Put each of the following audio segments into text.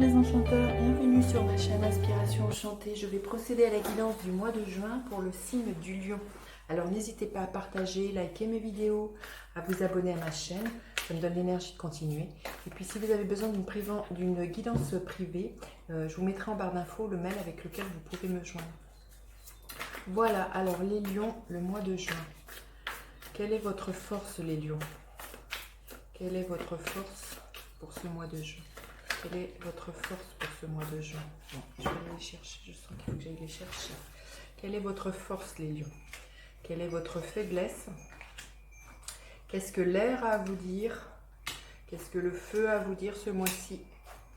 les enchanteurs, bienvenue sur ma chaîne Inspiration Enchantée. Je vais procéder à la guidance du mois de juin pour le signe du lion. Alors n'hésitez pas à partager, liker mes vidéos, à vous abonner à ma chaîne, ça me donne l'énergie de continuer. Et puis si vous avez besoin d'une guidance privée, je vous mettrai en barre d'infos le mail avec lequel vous pouvez me joindre. Voilà, alors les lions, le mois de juin. Quelle est votre force les lions? Quelle est votre force pour ce mois de juin? Quelle est votre force pour ce mois de juin? Bon, je vais aller les chercher, je sens qu'il faut que j'aille les chercher. Quelle est votre force les lions? Quelle est votre faiblesse? Qu'est-ce que l'air a à vous dire? Qu'est-ce que le feu a à vous dire ce mois-ci?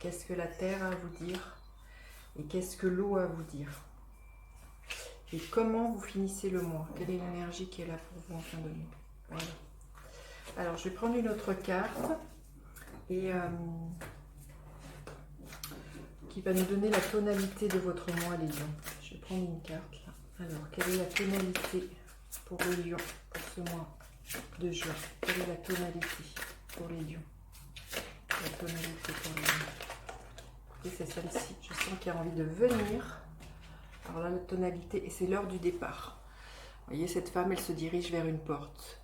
Qu'est-ce que la terre a à vous dire? Et qu'est-ce que l'eau a à vous dire? Et comment vous finissez le mois? Quelle est l'énergie qui est là pour vous en fin de mois? Voilà. Alors, je vais prendre une autre carte et qui va nous donner la tonalité de votre mois, les lions. Je vais prendre une carte là. Alors, quelle est la tonalité pour les lions pour ce mois de juin? Quelle est la tonalité pour les lions? La tonalité pour les lions. Et c'est celle-ci. Je sens qu'il y a envie de venir. Alors là, la tonalité, et c'est l'heure du départ. Vous voyez, cette femme, elle se dirige vers une porte.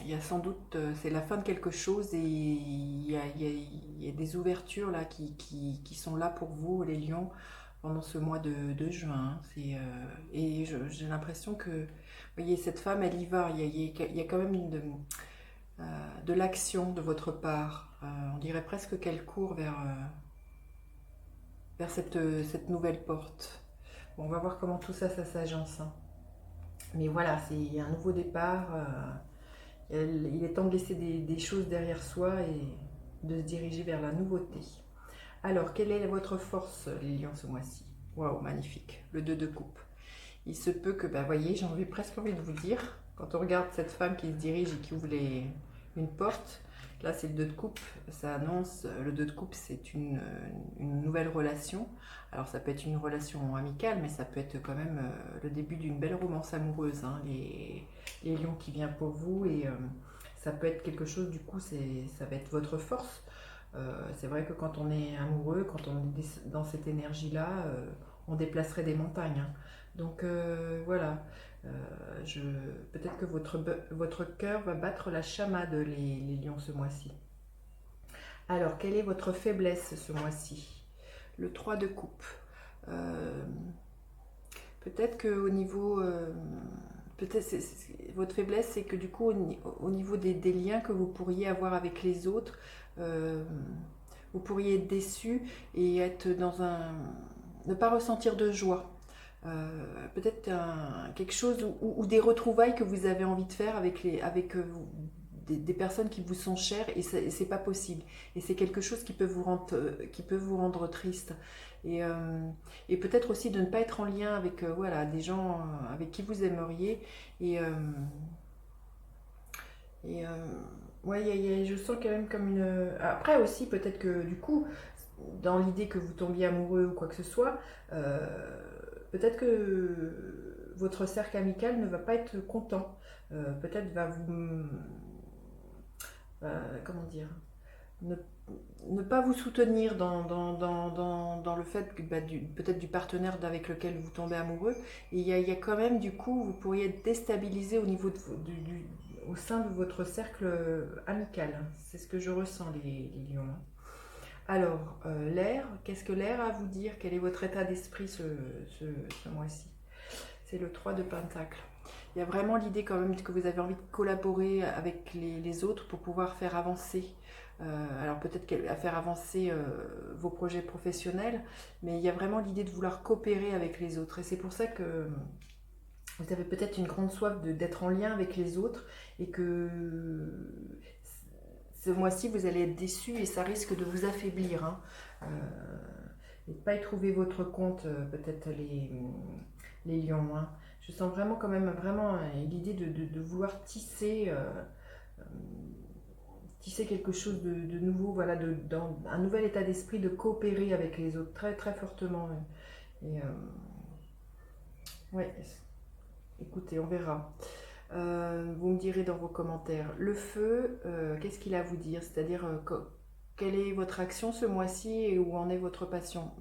Il y a sans doute, c'est la fin de quelque chose et il y a des ouvertures là qui sont là pour vous, les lions, pendant ce mois de juin. Et j'ai l'impression que, vous voyez, cette femme, elle y va. Il y a quand même de l'action de votre part. On dirait presque qu'elle court vers cette nouvelle porte. Bon, on va voir comment tout ça s'agence. Hein. Mais voilà, c'est un nouveau départ. Il est temps de laisser des choses derrière soi et de se diriger vers la nouveauté. Alors, quelle est votre force, les lions, ce mois-ci? Waouh, magnifique. Le 2 de coupe. Il se peut que, bah, voyez, j'ai presque envie de vous dire, quand on regarde cette femme qui se dirige et qui ouvre une porte, là c'est le 2 de coupe, ça annonce, le 2 de coupe c'est une nouvelle relation. Alors ça peut être une relation amicale, mais ça peut être quand même le début d'une belle romance amoureuse, hein, les lions qui vient pour vous, et ça peut être quelque chose, du coup ça va être votre force. C'est vrai que quand on est amoureux, quand on est dans cette énergie-là, on déplacerait des montagnes. Hein. Donc voilà, peut-être que votre cœur va battre la chamade, les lions, ce mois-ci. Alors, quelle est votre faiblesse ce mois-ci? Le 3 de coupe. Peut-être qu'au niveau... votre faiblesse, c'est que du coup, au niveau des liens que vous pourriez avoir avec les autres, vous pourriez être déçu et être ne pas ressentir de joie. Peut-être quelque chose ou des retrouvailles que vous avez envie de faire avec des personnes qui vous sont chères et c'est pas possible. Et c'est quelque chose qui peut vous rendre triste. Et peut-être aussi de ne pas être en lien avec voilà, des gens avec qui vous aimeriez. Ouais, je sens quand même comme une... Après aussi, peut-être que du coup, dans l'idée que vous tombiez amoureux ou quoi que ce soit, peut-être que votre cercle amical ne va pas être content. Peut-être va vous... comment dire, ne pas vous soutenir dans le fait que, bah, peut-être du partenaire avec lequel vous tombez amoureux. Et il y a quand même, du coup, vous pourriez être déstabilisé au niveau au sein de votre cercle amical. C'est ce que je ressens, les lions. Alors, l'air, qu'est-ce que l'air a à vous dire? Quel est votre état d'esprit ce mois-ci? C'est le 3 de Pentacle. Il y a vraiment l'idée quand même que vous avez envie de collaborer avec les autres pour pouvoir faire avancer. Alors peut-être à faire avancer vos projets professionnels, mais il y a vraiment l'idée de vouloir coopérer avec les autres. Et c'est pour ça que vous avez peut-être une grande soif d'être en lien avec les autres et que ce mois-ci vous allez être déçu et ça risque de vous affaiblir. Hein. Et de ne pas y trouver votre compte, peut-être les lions. Hein. Je sens vraiment quand même vraiment l'idée de vouloir tisser quelque chose de nouveau, voilà, dans un nouvel état d'esprit, de coopérer avec les autres très très fortement. Et ouais, écoutez, on verra. Vous me direz dans vos commentaires. Le feu, qu'est-ce qu'il a à vous dire? C'est-à-dire quelle est votre action ce mois-ci et où en est votre passion.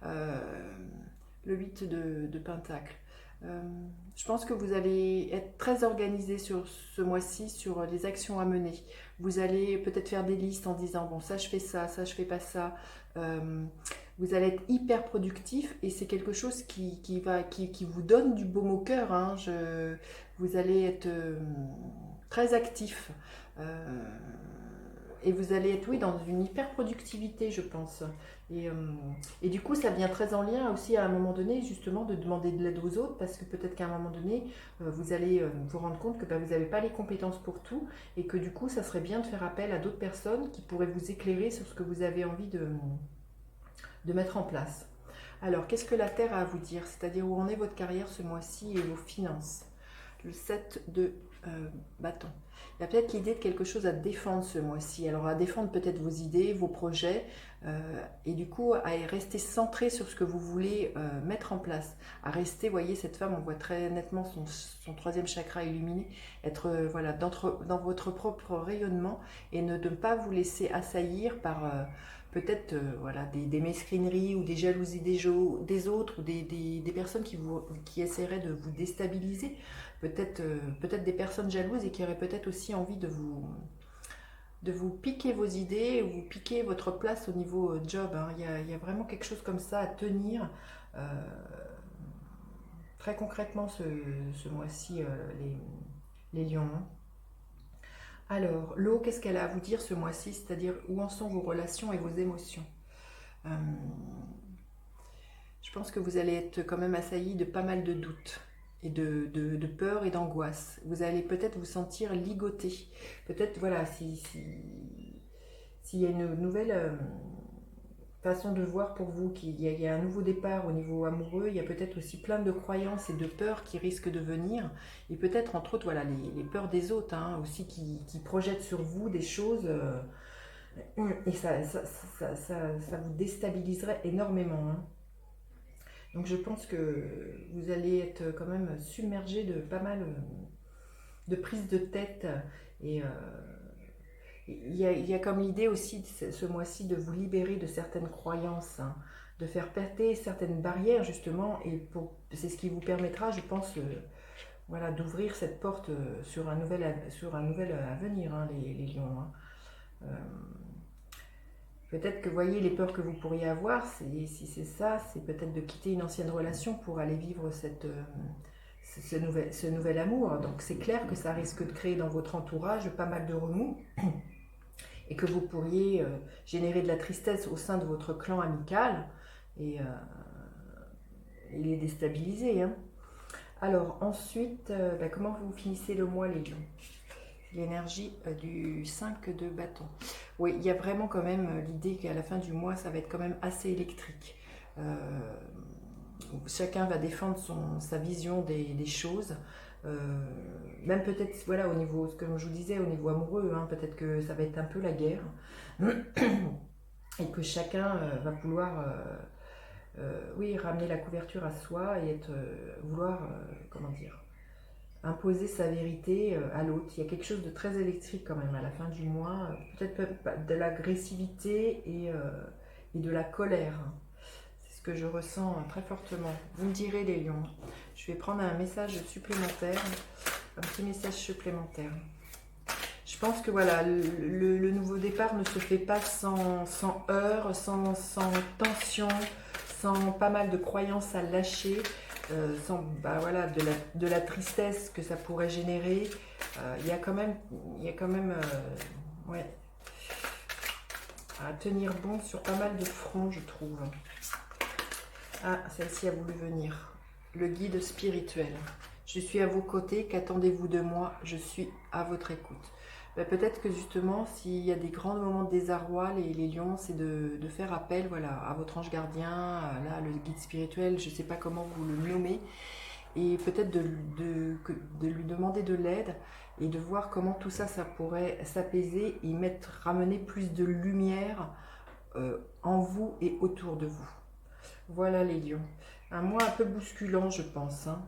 Le 8 de Pentacle. Je pense que vous allez être très organisé sur ce mois-ci, sur les actions à mener. Vous allez peut-être faire des listes en disant, bon, ça je fais ça je fais pas ça. Vous allez être hyper productif et c'est quelque chose qui vous donne du baume au cœur. Hein. Vous allez être très actif. Et vous allez être, oui, dans une hyper productivité, je pense. Et du coup, ça vient très en lien aussi à un moment donné, justement, de demander de l'aide aux autres, parce que peut-être qu'à un moment donné, vous allez vous rendre compte que vous n'avez pas les compétences pour tout, et que du coup, ça serait bien de faire appel à d'autres personnes qui pourraient vous éclairer sur ce que vous avez envie de mettre en place. Alors, qu'est-ce que la Terre a à vous dire? C'est-à-dire où en est votre carrière ce mois-ci et vos finances? Le 7 de bâton. Il y a peut-être l'idée de quelque chose à défendre ce mois-ci. Alors à défendre peut-être vos idées, vos projets, et du coup à rester centré sur ce que vous voulez mettre en place. À rester, vous voyez, cette femme, on voit très nettement son troisième chakra illuminé, être voilà, dans votre propre rayonnement et ne pas vous laisser assaillir par peut-être voilà, des mesquineries ou des jalousies des autres ou des personnes qui essaieraient de vous déstabiliser. Peut-être des personnes jalouses et qui auraient peut-être aussi envie de vous piquer vos idées ou vous piquer votre place au niveau job. Hein. Il y a vraiment quelque chose comme ça à tenir. Très concrètement ce mois-ci, les lions. Hein. Alors, l'eau, qu'est-ce qu'elle a à vous dire ce mois-ci? C'est-à-dire où en sont vos relations et vos émotions? Je pense que vous allez être quand même assailli de pas mal de doutes et de peur et d'angoisse. Vous allez peut-être vous sentir ligoté. Peut-être, voilà, s'il y a une nouvelle façon de voir pour vous, qu'il y a un nouveau départ au niveau amoureux, il y a peut-être aussi plein de croyances et de peurs qui risquent de venir. Et peut-être, entre autres, voilà, les peurs des autres, hein, aussi qui projettent sur vous des choses. Et ça vous déstabiliserait énormément. Hein. Donc je pense que vous allez être quand même submergé de pas mal de prises de tête. Et il y a comme l'idée aussi ce mois-ci de vous libérer de certaines croyances, hein, de faire péter certaines barrières justement. Et c'est ce qui vous permettra, je pense, voilà, d'ouvrir cette porte sur un nouvel avenir, hein, les lions. Hein. Peut-être que vous voyez les peurs que vous pourriez avoir, si c'est ça, c'est peut-être de quitter une ancienne relation pour aller vivre ce nouvel amour. Donc c'est clair que ça risque de créer dans votre entourage pas mal de remous et que vous pourriez générer de la tristesse au sein de votre clan amical et les déstabiliser. Hein. Alors ensuite, comment vous finissez le mois les lions? L'énergie du 5 de bâton. Oui, il y a vraiment quand même l'idée qu'à la fin du mois, ça va être quand même assez électrique. Chacun va défendre sa vision des choses. Même peut-être, voilà, au niveau, comme je vous disais, au niveau amoureux, hein, peut-être que ça va être un peu la guerre. Et que chacun va vouloir oui, ramener la couverture à soi et vouloir, comment dire, imposer sa vérité à l'autre. Il y a quelque chose de très électrique quand même à la fin du mois, peut-être de l'agressivité et de la colère. C'est ce que je ressens très fortement. Vous me direz les lions. Je vais prendre un message supplémentaire, un petit message supplémentaire. Je pense que voilà, le nouveau départ ne se fait pas sans heurts, sans tension, sans pas mal de croyances à lâcher. Sans voilà, de la tristesse que ça pourrait générer, il y a quand même ouais, à tenir bon sur pas mal de fronts, je trouve. Ah, celle-ci a voulu venir. Le guide spirituel. Je suis à vos côtés, qu'attendez-vous de moi? Je suis à votre écoute. Peut-être que justement, s'il y a des grands moments de désarroi, les lions, c'est de faire appel, voilà, à votre ange gardien, là, le guide spirituel, je ne sais pas comment vous le nommez, et peut-être de lui demander de l'aide et de voir comment tout ça, ça pourrait s'apaiser et ramener plus de lumière en vous et autour de vous. Voilà les lions. Un mois un peu bousculant, je pense. Hein.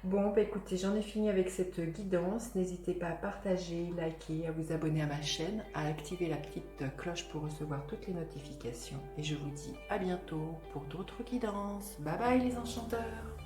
Bon, bah écoutez, j'en ai fini avec cette guidance. N'hésitez pas à partager, liker, à vous abonner à ma chaîne, à activer la petite cloche pour recevoir toutes les notifications. Et je vous dis à bientôt pour d'autres guidances. Bye bye les enchanteurs!